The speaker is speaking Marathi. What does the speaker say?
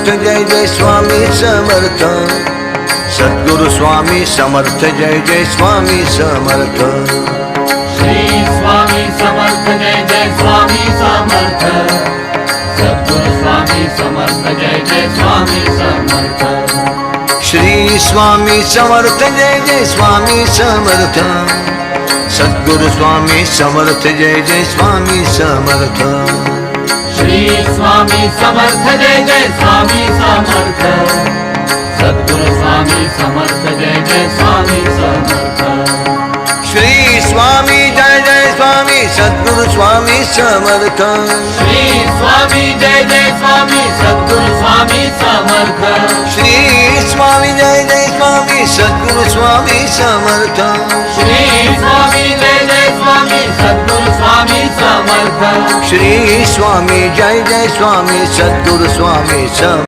समर्थ जय जय स्वामी समर्थ सद्गुरु स्वामी समर्थ जय जय स्वामी समर्थ श्री स्वामी समर्थ जय जय स्वामी समर्थ सद्गुरु स्वामी समर्थ जय जय स्वामी समर्थ श्री स्वामी समर्थ जय जय स्वामी समर्थ सद्गुरु स्वामी समर्थ जय जय स्वामी समर्थ श्री स्वामी समर्थ जय जय स्वामी समर्थ सद्गुरु स्वामी समर्थ जय जय स्वामी समर्थ श्री स्वामी जय जय स्वामी सद्गुरु स्वामी समर्थ श्री स्वामी जय जय स्वामी सद्गुरु स्वामी समर्थ श्री स्वामी जय जय स्वामी सद्गुरु स्वामी समर्थ श्री स्वामी जय जय स्वामी सद्गुरु स्वामी समर्थ श्री स्वामी जय जय स्वामी सद्गुरु स्वामी समर्थ